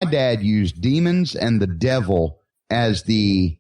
dad used demons and the devil as the,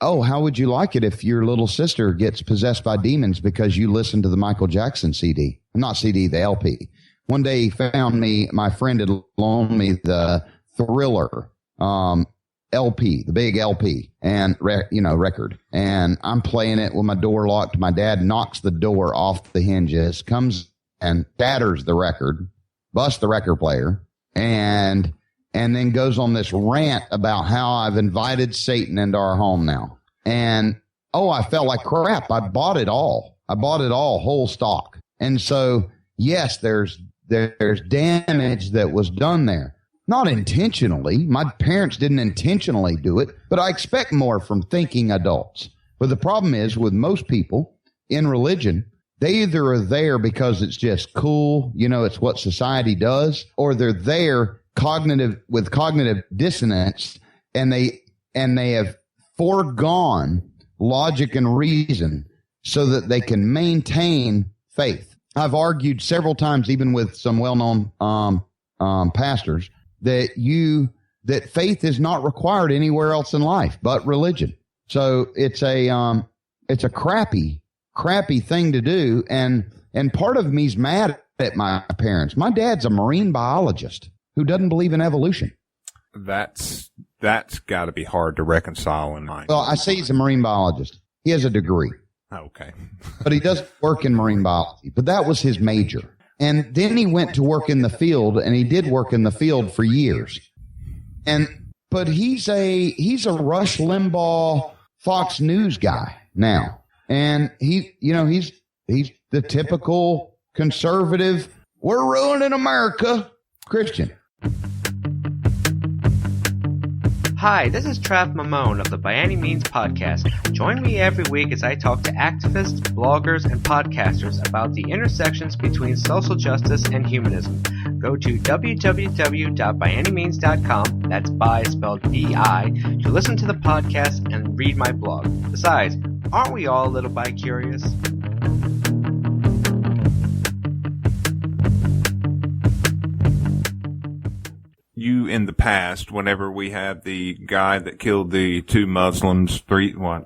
oh, how would you like it if your little sister gets possessed by demons because you listen to the Michael Jackson CD? Not CD, the LP. One day he found me, my friend had loaned me the Thriller LP, the big LP, and, record. And I'm playing it with my door locked. My dad knocks the door off the hinges, comes and shatters the record, busts the record player, and then goes on this rant about how I've invited Satan into our home now. And, I felt like crap. I bought it all, whole stock. And so, yes, there's damage that was done there. Not intentionally. My parents didn't intentionally do it, but I expect more from thinking adults. But the problem is with most people in religion, they either are there because it's just cool, it's what society does, or they're there with cognitive dissonance, and they have foregone logic and reason so that they can maintain faith. I've argued several times, even with some well-known pastors, that faith is not required anywhere else in life but religion. So it's a crappy thing to do. And part of me's mad at my parents. My dad's a marine biologist who doesn't believe in evolution. That's got to be hard to reconcile in mind. Well, I say he's a marine biologist. He has a degree. Okay. But he doesn't work in marine biology. But that was his major. And then he went to work in the field, and he did work in the field for years. But he's a Rush Limbaugh Fox News guy now. And he's the typical conservative, we're ruining America Christian. Hi, this is Trav Mamone of the By Any Means podcast. Join me every week as I talk to activists, bloggers, and podcasters about the intersections between social justice and humanism. Go to www.byanymeans.com, that's by spelled B-I, to listen to the podcast and read my blog. Besides, aren't we all a little bi-curious? You, in the past, whenever we had the guy that killed the two Muslims, three, I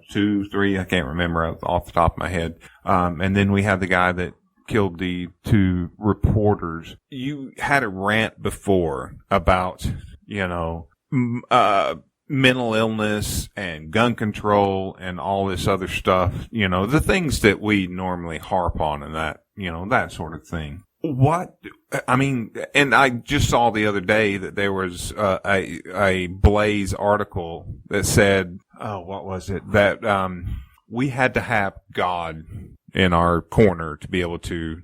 can't remember off the top of my head. And then we had the guy that killed the two reporters. You had a rant before about, mental illness and gun control and all this other stuff, the things that we normally harp on and that, that sort of thing. And I just saw the other day that there was a Blaze article that said, what was it? That we had to have God in our corner to be able to,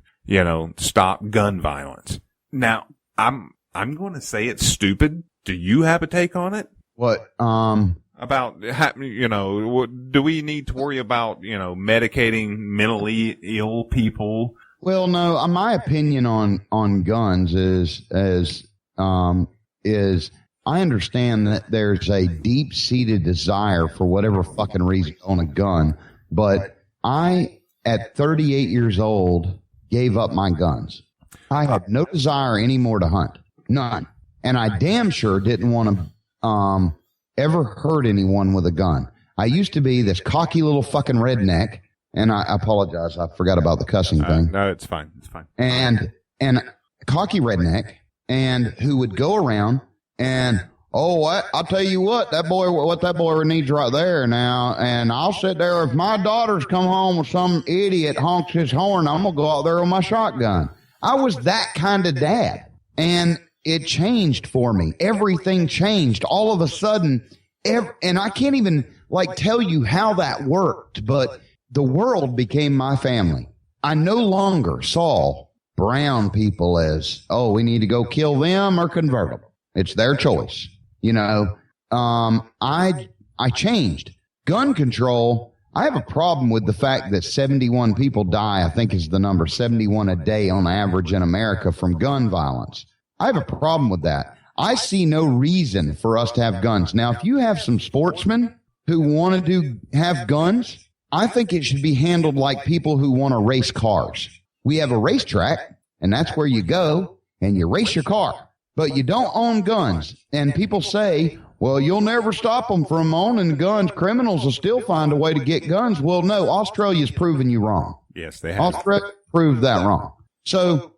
stop gun violence. Now, I'm going to say it's stupid. Do you have a take on it? What? About, do we need to worry about, medicating mentally ill people? Well, no, my opinion on guns is I understand that there's a deep-seated desire for whatever fucking reason on a gun, but I, at 38 years old, gave up my guns. I have no desire anymore to hunt. None. And I damn sure didn't want to ever hurt anyone with a gun. I used to be this cocky little fucking redneck. And I apologize. I forgot about the cussing thing. No, it's fine. It's fine. And a cocky redneck, and who would go around and, I'll tell you what that boy needs right there now. And I'll sit there. If my daughters come home with some idiot honks his horn, I'm going to go out there with my shotgun. I was that kind of dad. And it changed for me. Everything changed all of a sudden. And I can't even tell you how that worked, but the world became my family. I no longer saw brown people as, we need to go kill them or convert them. It's their choice. I changed. Gun control, I have a problem with the fact that 71 people die, I think is the number, 71 a day on average in America from gun violence. I have a problem with that. I see no reason for us to have guns. Now, if you have some sportsmen who want to have guns, I think it should be handled like people who want to race cars. We have a racetrack, and that's where you go, and you race your car. but you don't own guns. And people say, well, you'll never stop them from owning guns. Criminals will still find a way to get guns. Well, no, Australia's proven you wrong. Yes, they have. Australia proved that wrong. So,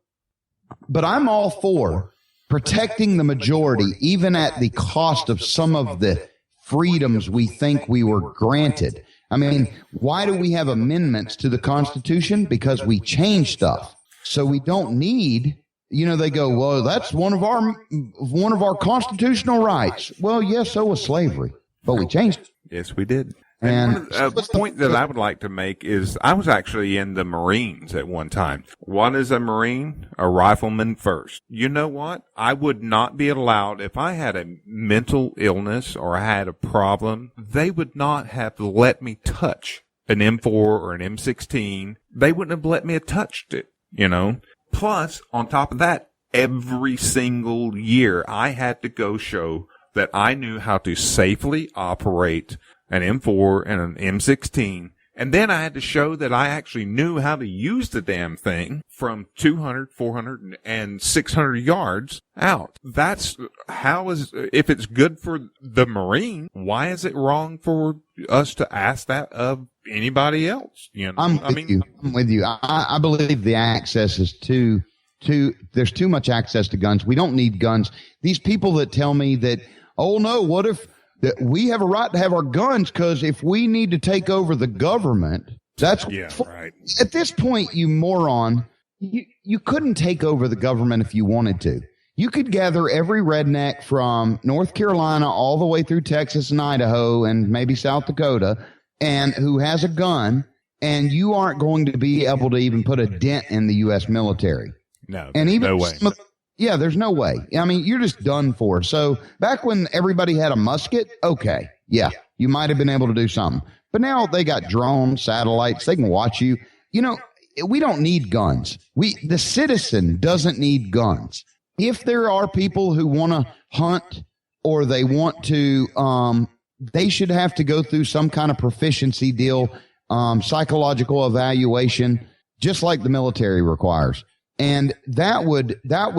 but I'm all for protecting the majority, even at the cost of some of the freedoms we think we were granted. I mean, why do we have amendments to the Constitution? Because we change stuff. So we don't need, they go, well, that's one of our constitutional rights. Well, yes, so was slavery, but we changed it. Yes, we did. And a point that I would like to make is I was actually in the Marines at one time. What is a Marine? A rifleman first. You know what? I would not be allowed, if I had a mental illness or I had a problem, they would not have let me touch an M4 or an M16. They wouldn't have let me have touched it, Plus, on top of that, every single year I had to go show that I knew how to safely operate an M4 and an M16. And then I had to show that I actually knew how to use the damn thing from 200, 400, and 600 yards out. That's if it's good for the Marine, why is it wrong for us to ask that of anybody else? I'm with you. I believe the access is there's too much access to guns. We don't need guns. These people that tell me that, oh no, what if that we have a right to have our guns because if we need to take over the government, right. At this point, you moron, you couldn't take over the government if you wanted to. You could gather every redneck from North Carolina all the way through Texas and Idaho and maybe South Dakota and who has a gun, and you aren't going to be able to even put a dent in the U.S. military. No, and even no way. Yeah, there's no way. I mean, you're just done for. So back when everybody had a musket, okay, yeah, you might have been able to do something. But now they got drones, satellites, they can watch you. We don't need guns. The citizen doesn't need guns. If there are people who want to hunt or they want to, they should have to go through some kind of proficiency deal, psychological evaluation, just like the military requires. And that would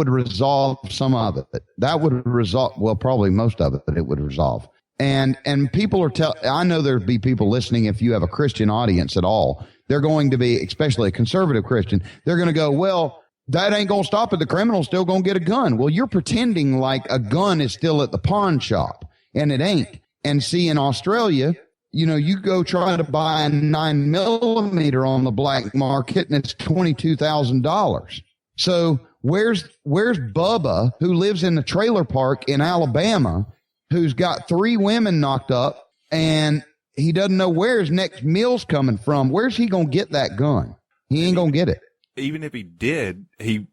resolve some of it. That would resolve, well, probably most of it, but it would resolve. And people I know there'd be people listening, if you have a Christian audience at all, they're going to be, especially a conservative Christian, they're going to go, well, that ain't going to stop it. The criminal's still going to get a gun. Well, you're pretending like a gun is still at the pawn shop, and it ain't. And see, in Australia, you go try to buy a 9mm on the black market and it's $22,000. So where's Bubba, who lives in the trailer park in Alabama, who's got 3 women knocked up and he doesn't know where his next meal's coming from? Where's he going to get that gun? He ain't going to get it. Even if he did, the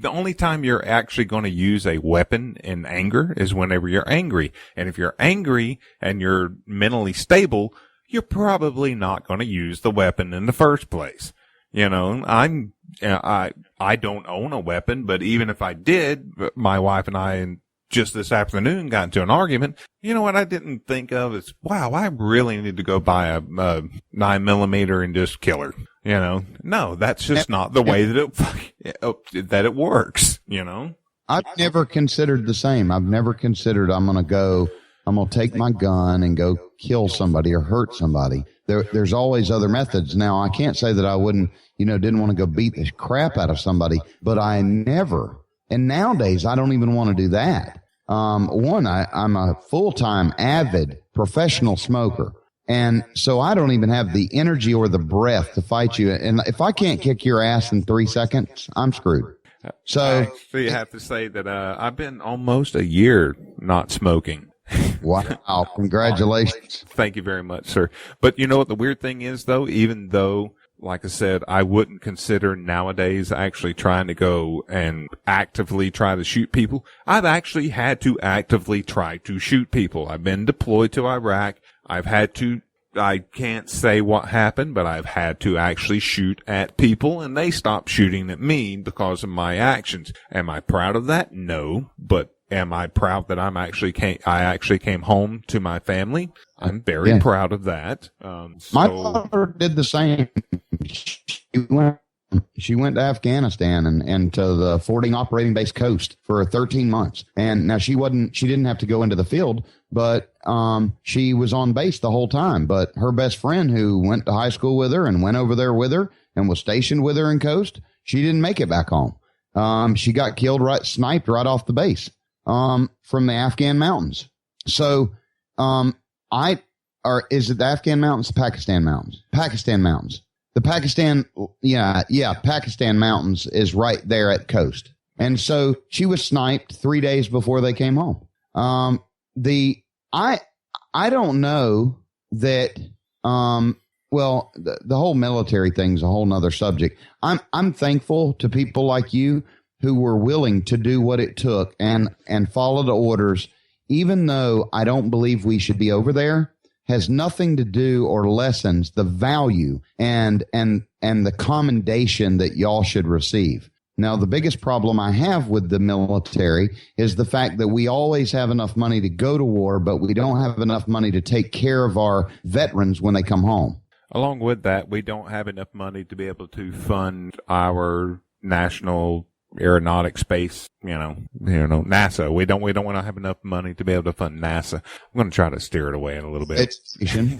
only time you're actually going to use a weapon in anger is whenever you're angry. And if you're angry and you're mentally stable, you're probably not going to use the weapon in the first place. I don't own a weapon, but even if I did, my wife and I just this afternoon got into an argument. You know what I didn't think of is, wow, I really need to go buy a 9mm and just kill her. No, that's just not the way that it works. I've never considered the same. I've never considered I'm going to take my gun and go kill somebody or hurt somebody. There's always other methods. Now, I can't say that I didn't want to go beat the crap out of somebody, but I never, and nowadays I don't even want to do that. I'm a full-time avid professional smoker. And so I don't even have the energy or the breath to fight you. And if I can't kick your ass in 3 seconds, I'm screwed. So I actually have to say that I've been almost a year not smoking. Wow. Congratulations. Thank you very much, sir. But you know what the weird thing is, though? Even though, like I said, I wouldn't consider nowadays actually trying to go and actively try to shoot people. I've actually had to actively try to shoot people. I've been deployed to Iraq. I can't say what happened, but I've had to actually shoot at people, and they stopped shooting at me because of my actions. Am I proud of that? No. But am I proud that I actually came home to my family? I'm very proud of that. My father did the same. She went She went to Afghanistan and to the forwarding operating base coast for 13 months. And now she didn't have to go into the field, but she was on base the whole time. But her best friend, who went to high school with her and went over there with her and was stationed with her in coast, she didn't make it back home. She got killed sniped right off the base from the Afghan mountains. So is it the Afghan mountains, the Pakistan mountains? Pakistan mountains. The Pakistan mountains is right there at coast. And so she was sniped 3 days before they came home. I don't know that, the whole military thing's a whole nother subject. I'm thankful to people like you who were willing to do what it took and follow the orders, even though I don't believe we should be over there. Has nothing to do or lessens the value and the commendation that y'all should receive. Now, the biggest problem I have with the military is the fact that we always have enough money to go to war, but we don't have enough money to take care of our veterans when they come home. Along with that, we don't have enough money to be able to fund our national aeronautic space, NASA. We don't want to have enough money to be able to fund NASA. I'm going to try to steer it away in a little bit. Education.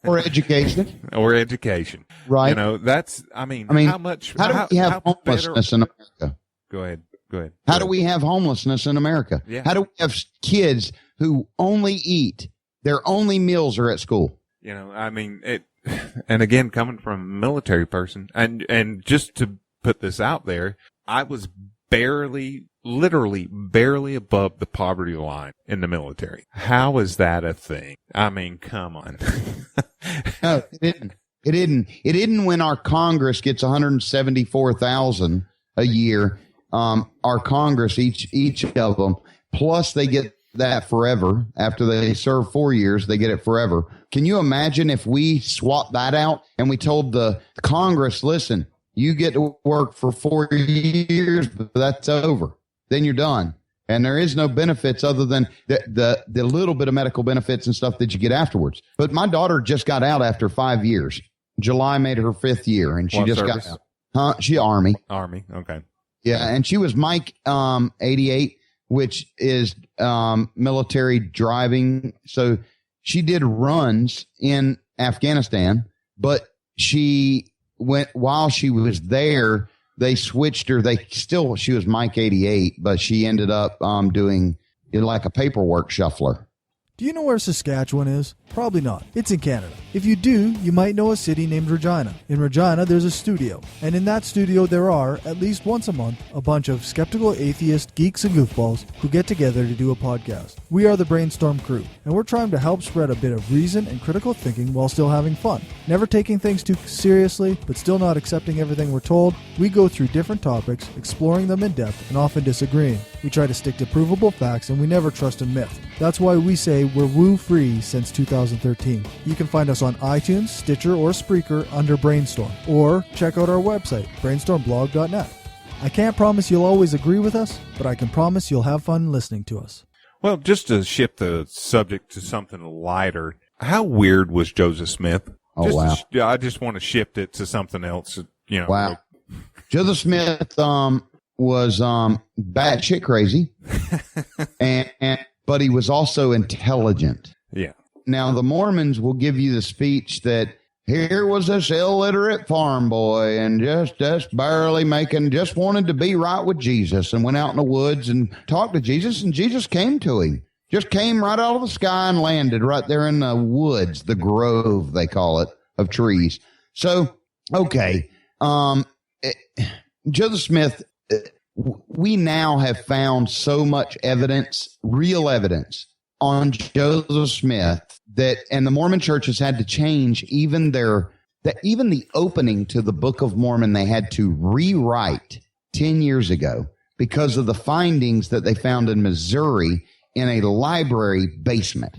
Or education. Or education. Right. How do we have homelessness in America? Go ahead. How do we have homelessness in America? Yeah. How do we have kids who only eat, their only meals are at school? And again, coming from a military person, and just to put this out there, I was literally barely above the poverty line in the military. How is that a thing? I mean, come on. No, it didn't. It didn't when our Congress gets $174,000 a year. Our Congress, each of them, plus they get that forever. After they serve 4 years, they get it forever. Can you imagine if we swapped that out and we told the Congress, listen, you get to work for 4 years, but that's over. Then you're done. And there is no benefits other than the little bit of medical benefits and stuff that you get afterwards. But my daughter just got out after 5 years. July made her 5th year, and she What just service? got out. She Army. Army, okay. Yeah, and she was Mike 88, which is military driving. So she did runs in Afghanistan, but she while she was there, they switched her. She was Mike 88, but she ended up doing like a paperwork shuffler. Do you know where Saskatchewan is? Probably not. It's in Canada. If you do, you might know a city named Regina. In Regina, there's a studio. And in that studio, there are, at least once a month, a bunch of skeptical atheist geeks and goofballs who get together to do a podcast. We are the Brainstorm crew, and we're trying to help spread a bit of reason and critical thinking while still having fun. Never taking things too seriously, but still not accepting everything we're told. We go through different topics, exploring them in depth, and often disagreeing. We try to stick to provable facts, and we never trust a myth. That's why we say we're woo-free since 2013. You can find us on iTunes, Stitcher, or Spreaker under Brainstorm, or check out our website, brainstormblog.net. I can't promise you'll always agree with us, but I can promise you'll have fun listening to us. Well, just to shift the subject to something lighter, how weird was Joseph Smith? Oh, wow. I just want to shift it to something else. Wow. Joseph Smith was batshit crazy, but he was also intelligent. Yeah. Now, the Mormons will give you the speech that here was this illiterate farm boy and just barely just wanted to be right with Jesus and went out in the woods and talked to Jesus, and Jesus came to him. Just came right out of the sky and landed right there in the woods, the grove, they call it, of trees. So, okay. Joseph Smith, we now have found so much evidence, real evidence, on Joseph Smith and the Mormon Church has had to change even the opening to the Book of Mormon they had to rewrite 10 years ago because of the findings that they found in Missouri in a library basement,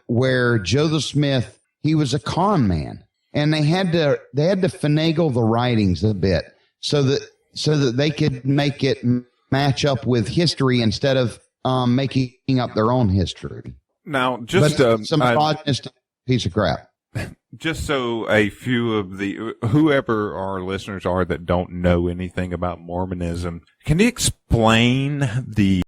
where Joseph Smith, he was a con man, and they had to finagle the writings a bit so that they could make it match up with history instead of making up their own history. Now, just some misogynist piece of crap. just so a few of whoever our listeners are that don't know anything about Mormonism, can you explain the